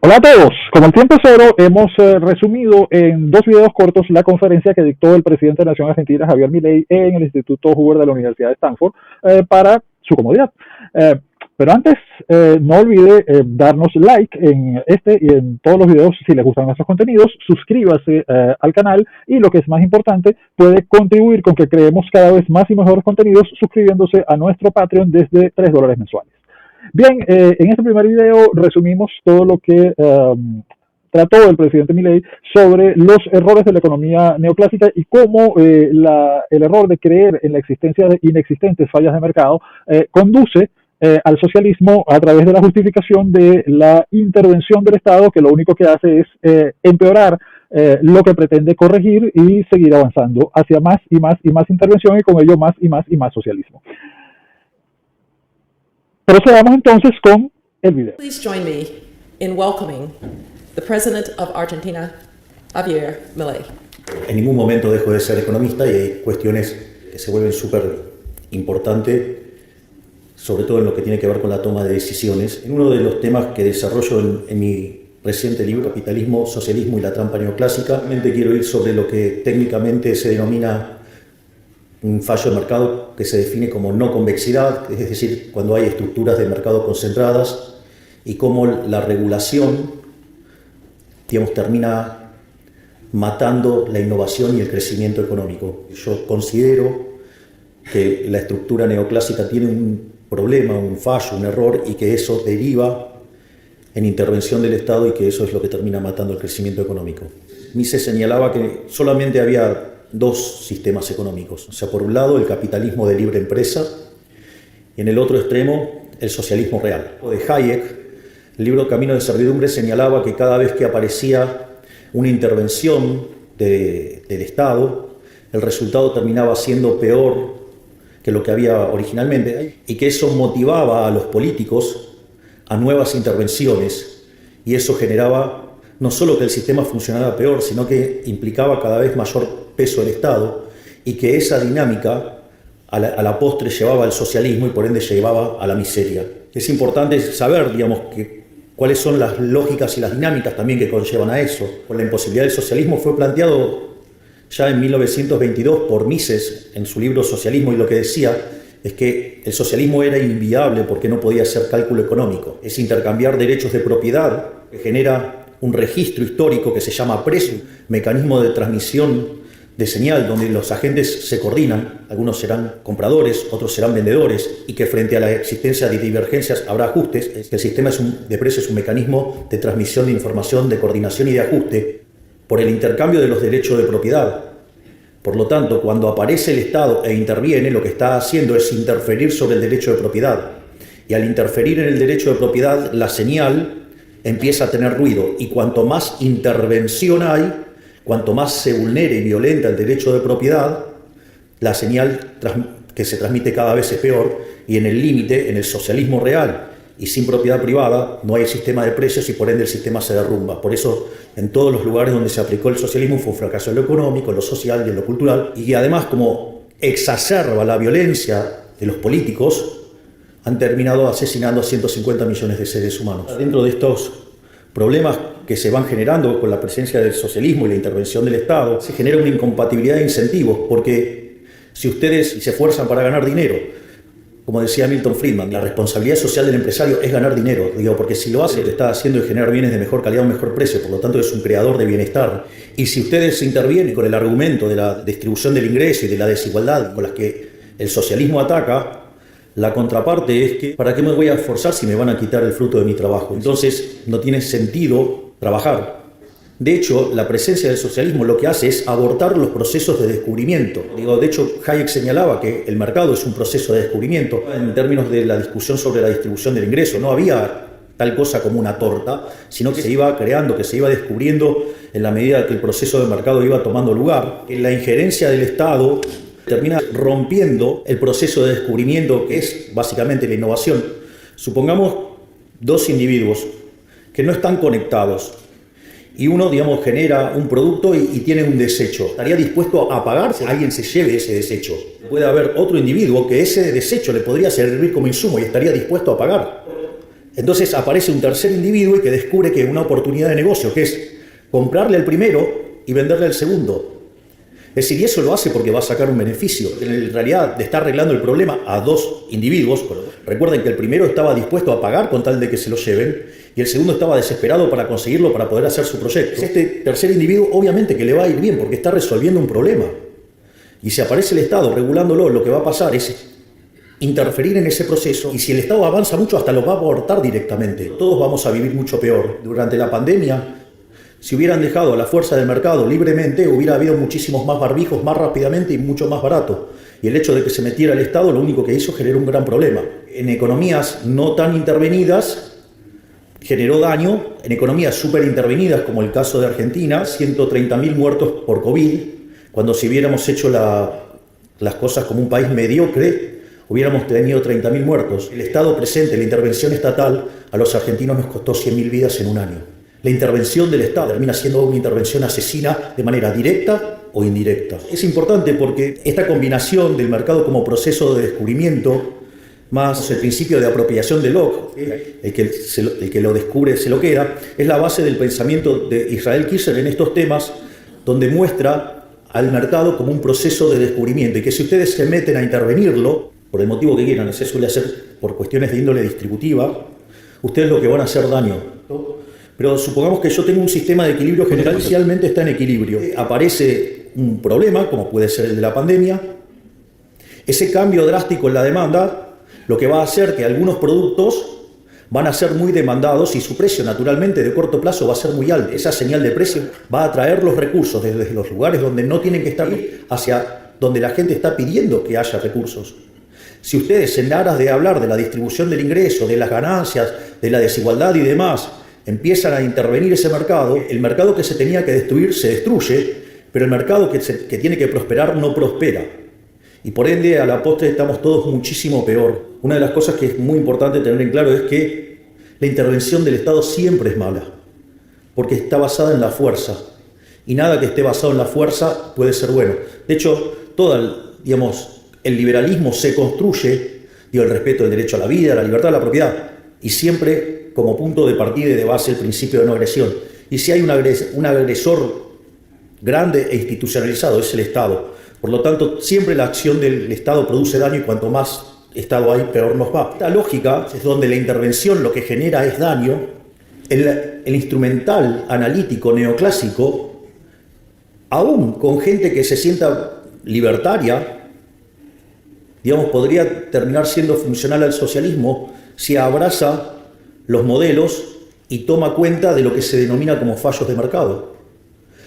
Hola a todos. Como el tiempo es cero, hemos resumido en dos videos cortos la conferencia que dictó el presidente de la Nación Argentina, Javier Milei, en el Instituto Hoover de la Universidad de Stanford, para su comodidad. Pero antes, no olvide darnos like en este y en todos los videos si les gustan nuestros contenidos, suscríbase al canal y, lo que es más importante, puede contribuir con que creemos cada vez más y mejores contenidos suscribiéndose a nuestro Patreon desde $3 mensuales. Bien, en este primer video resumimos todo lo que trató el presidente Milei sobre los errores de la economía neoclásica y cómo el error de creer en la existencia de inexistentes fallas de mercado conduce al socialismo a través de la justificación de la intervención del Estado, que lo único que hace es empeorar lo que pretende corregir y seguir avanzando hacia más y más y más intervención y con ello más y más y más socialismo. Procedamos entonces con el video. Please join me in welcoming the President of Argentina, Javier Milei. En ningún momento dejo de ser economista y hay cuestiones que se vuelven súper importantes, sobre todo en lo que tiene que ver con la toma de decisiones. En uno de los temas que desarrollo en mi reciente libro, Capitalismo, Socialismo y la Trampa Neoclásica, quiero ir sobre lo que técnicamente se denomina un fallo de mercado, que se define como no convexidad, es decir, cuando hay estructuras de mercado concentradas y cómo la regulación, termina matando la innovación y el crecimiento económico. Yo considero que la estructura neoclásica tiene un problema, un fallo, un error, y que eso deriva en intervención del Estado y que eso es lo que termina matando el crecimiento económico. Mises señalaba que solamente había dos sistemas económicos, o sea, por un lado el capitalismo de libre empresa y en el otro extremo el socialismo real. De Hayek, el libro Camino de Servidumbre señalaba que cada vez que aparecía una intervención del Estado, el resultado terminaba siendo peor que lo que había originalmente y que eso motivaba a los políticos a nuevas intervenciones y eso generaba no solo que el sistema funcionara peor, sino que implicaba cada vez mayor peso del Estado y que esa dinámica a la postre llevaba al socialismo y por ende llevaba a la miseria. Es importante saber, cuáles son las lógicas y las dinámicas también que conllevan a eso. La imposibilidad del socialismo fue planteado ya en 1922 por Mises en su libro Socialismo, y lo que decía es que el socialismo era inviable porque no podía ser cálculo económico. Es intercambiar derechos de propiedad que genera un registro histórico que se llama precio, mecanismo de transmisión de señal donde los agentes se coordinan, algunos serán compradores, otros serán vendedores, y que frente a la existencia de divergencias habrá ajustes. El sistema de precios es un mecanismo de transmisión de información, de coordinación y de ajuste por el intercambio de los derechos de propiedad. Por lo tanto, cuando aparece el Estado e interviene, lo que está haciendo es interferir sobre el derecho de propiedad. Y al interferir en el derecho de propiedad, la señal empieza a tener ruido, y cuanto más intervención hay, cuanto más se vulnere y violenta el derecho de propiedad, la señal que se transmite cada vez es peor, y en el límite, en el socialismo real y sin propiedad privada, no hay sistema de precios y por ende el sistema se derrumba. Por eso, en todos los lugares donde se aplicó el socialismo fue un fracaso en lo económico, en lo social y en lo cultural, y además, como exacerba la violencia de los políticos, han terminado asesinando a 150 millones de seres humanos. Dentro de estos problemas que se van generando con la presencia del socialismo y la intervención del Estado, se genera una incompatibilidad de incentivos, porque si ustedes se esfuerzan para ganar dinero, como decía Milton Friedman, la responsabilidad social del empresario es ganar dinero, porque si lo hace, lo está haciendo es generar bienes de mejor calidad a un mejor precio, por lo tanto es un creador de bienestar. Y si ustedes intervienen con el argumento de la distribución del ingreso y de la desigualdad con las que el socialismo ataca, la contraparte es que ¿para qué me voy a esforzar si me van a quitar el fruto de mi trabajo? Entonces no tiene sentido trabajar. De hecho, la presencia del socialismo lo que hace es abortar los procesos de descubrimiento. De hecho, Hayek señalaba que el mercado es un proceso de descubrimiento. En términos de la discusión sobre la distribución del ingreso, no había tal cosa como una torta, sino que se iba creando, que se iba descubriendo en la medida que el proceso de mercado iba tomando lugar. La injerencia del Estado termina rompiendo el proceso de descubrimiento, que es básicamente la innovación. Supongamos dos individuos que no están conectados y uno, genera un producto y tiene un desecho. ¿Estaría dispuesto a pagar si alguien se lleve ese desecho? Puede haber otro individuo que ese desecho le podría servir como insumo y estaría dispuesto a pagar. Entonces aparece un tercer individuo y que descubre que una oportunidad de negocio, que es comprarle al primero y venderle al segundo. Es decir, y eso lo hace porque va a sacar un beneficio. En realidad, de estar arreglando el problema a dos individuos, recuerden que el primero estaba dispuesto a pagar con tal de que se lo lleven, y el segundo estaba desesperado para conseguirlo, para poder hacer su proyecto. Este tercer individuo, obviamente que le va a ir bien, porque está resolviendo un problema. Y si aparece el Estado regulándolo, lo que va a pasar es interferir en ese proceso, y si el Estado avanza mucho, hasta lo va a abortar directamente. Todos vamos a vivir mucho peor. Durante la pandemia, si hubieran dejado a la fuerza del mercado libremente, hubiera habido muchísimos más barbijos más rápidamente y mucho más barato. Y el hecho de que se metiera el Estado lo único que hizo generó un gran problema. En economías no tan intervenidas generó daño, en economías súper intervenidas como el caso de Argentina, 130.000 muertos por COVID, cuando si hubiéramos hecho las cosas como un país mediocre, hubiéramos tenido 30.000 muertos. El Estado presente, la intervención estatal, a los argentinos nos costó 100.000 vidas en un año. La intervención del Estado termina siendo una intervención asesina de manera directa o indirecta. Es importante porque esta combinación del mercado como proceso de descubrimiento más el principio de apropiación de Locke, el que lo descubre se lo queda, es la base del pensamiento de Israel Kirzler en estos temas, donde muestra al mercado como un proceso de descubrimiento y que si ustedes se meten a intervenirlo, por el motivo que quieran, se suele hacer por cuestiones de índole distributiva, ustedes lo que van a hacer daño. Pero supongamos que yo tengo un sistema de equilibrio general, inicialmente está en equilibrio. Aparece un problema, como puede ser el de la pandemia. Ese cambio drástico en la demanda, lo que va a hacer que algunos productos van a ser muy demandados y su precio, naturalmente, de corto plazo va a ser muy alto. Esa señal de precio va a atraer los recursos desde los lugares donde no tienen que estar hacia donde la gente está pidiendo que haya recursos. Si ustedes, en aras de hablar de la distribución del ingreso, de las ganancias, de la desigualdad y demás, empiezan a intervenir ese mercado, el mercado que se tenía que destruir se destruye, pero el mercado que tiene que prosperar no prospera. Y por ende, a la postre estamos todos muchísimo peor. Una de las cosas que es muy importante tener en claro es que la intervención del Estado siempre es mala, porque está basada en la fuerza. Y nada que esté basado en la fuerza puede ser bueno. De hecho, el liberalismo se construye, el respeto del derecho a la vida, a la libertad, a la propiedad, y siempre como punto de partida y de base el principio de no agresión. Y si hay un agresor grande e institucionalizado, es el Estado. Por lo tanto, siempre la acción del Estado produce daño y cuanto más Estado hay, peor nos va. Esta lógica es donde la intervención lo que genera es daño. El instrumental analítico neoclásico, aún con gente que se sienta libertaria, podría terminar siendo funcional al socialismo si abraza los modelos y toma cuenta de lo que se denomina como fallos de mercado,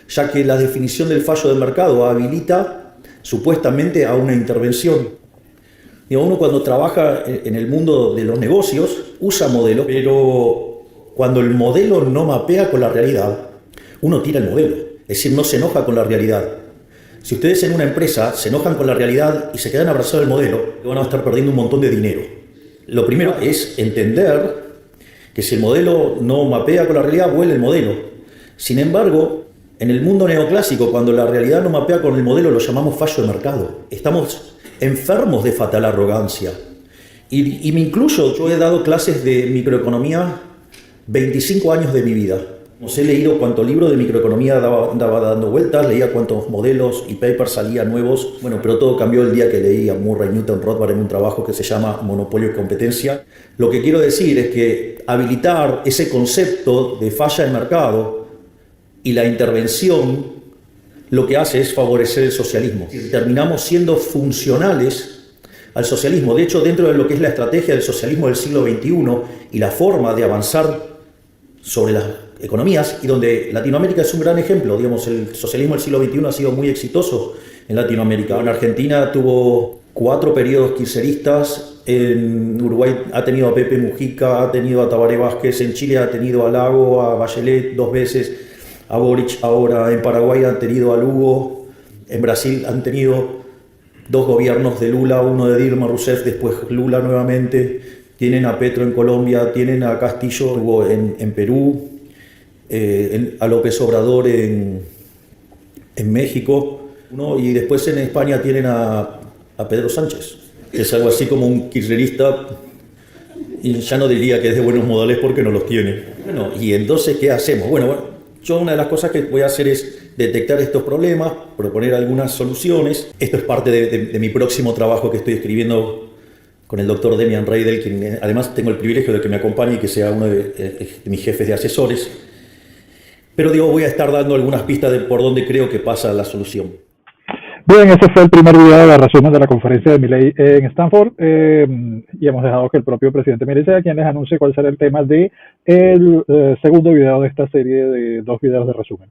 ya que la definición del fallo de mercado habilita supuestamente a una intervención. Uno cuando trabaja en el mundo de los negocios usa modelos, pero cuando el modelo no mapea con la realidad, uno tira el modelo, es decir, no se enoja con la realidad. Si ustedes en una empresa se enojan con la realidad y se quedan abrazados al modelo, van a estar perdiendo un montón de dinero. Lo primero es entender que si el modelo no mapea con la realidad, vuelve el modelo. Sin embargo, en el mundo neoclásico, cuando la realidad no mapea con el modelo, lo llamamos fallo de mercado. Estamos enfermos de fatal arrogancia. Y me incluyo, yo he dado clases de microeconomía 25 años de mi vida. He leído cuánto libro de microeconomía andaba dando vueltas, leía cuántos modelos y papers salían nuevos. Pero todo cambió el día que leí a Murray Newton Rothbard en un trabajo que se llama Monopolio y Competencia. Lo que quiero decir es que habilitar ese concepto de falla de mercado y la intervención lo que hace es favorecer el socialismo. Terminamos siendo funcionales al socialismo. De hecho, dentro de lo que es la estrategia del socialismo del siglo XXI y la forma de avanzar sobre las economías, y donde Latinoamérica es un gran ejemplo, el socialismo del siglo XXI ha sido muy exitoso en Latinoamérica. En Argentina tuvo 4 periodos kirchneristas, en Uruguay ha tenido a Pepe Mujica, ha tenido a Tabaré Vázquez, en Chile ha tenido a Lago, a Bachelet 2 veces, a Boric ahora, en Paraguay han tenido a Lugo, en Brasil han tenido 2 gobiernos de Lula, uno de Dilma Rousseff, después Lula nuevamente, tienen a Petro en Colombia, tienen a Castillo en Perú, a López Obrador en México, ¿no? Y después en España tienen a Pedro Sánchez, que es algo así como un kirchnerista Y ya no diría que es de buenos modales porque no los tiene. Bueno, y entonces, ¿qué hacemos? Bueno, yo una de las cosas que voy a hacer es detectar estos problemas, proponer algunas soluciones. Esto es parte de mi próximo trabajo que estoy escribiendo con el doctor Demian Reidel, quien además tengo el privilegio de que me acompañe y que sea uno de mis jefes de asesores. Pero digo, voy a estar dando algunas pistas de por dónde creo que pasa la solución. Bien, ese fue el primer video de resumen de la conferencia de Milei en Stanford y hemos dejado que el propio presidente Milei sea quien les anuncie cuál será el tema de el segundo video de esta serie de 2 videos de resumen.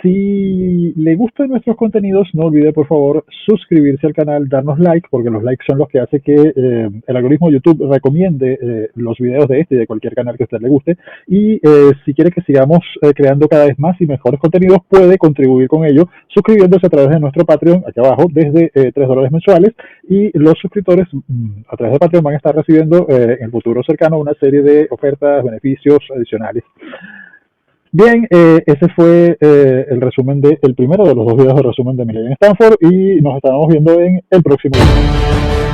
Si le gustan nuestros contenidos, no olvide por favor suscribirse al canal, darnos like, porque los likes son los que hace que el algoritmo de YouTube recomiende los videos de este y de cualquier canal que a usted le guste. Y si quiere que sigamos creando cada vez más y mejores contenidos, puede contribuir con ello suscribiéndose a través de nuestro Patreon, aquí abajo, desde $3 mensuales. Y los suscriptores a través de Patreon van a estar recibiendo en el futuro cercano una serie de ofertas, beneficios adicionales. Bien, ese fue el resumen el primero de los 2 videos de resumen de Milei en Stanford y nos estaremos viendo en el próximo video.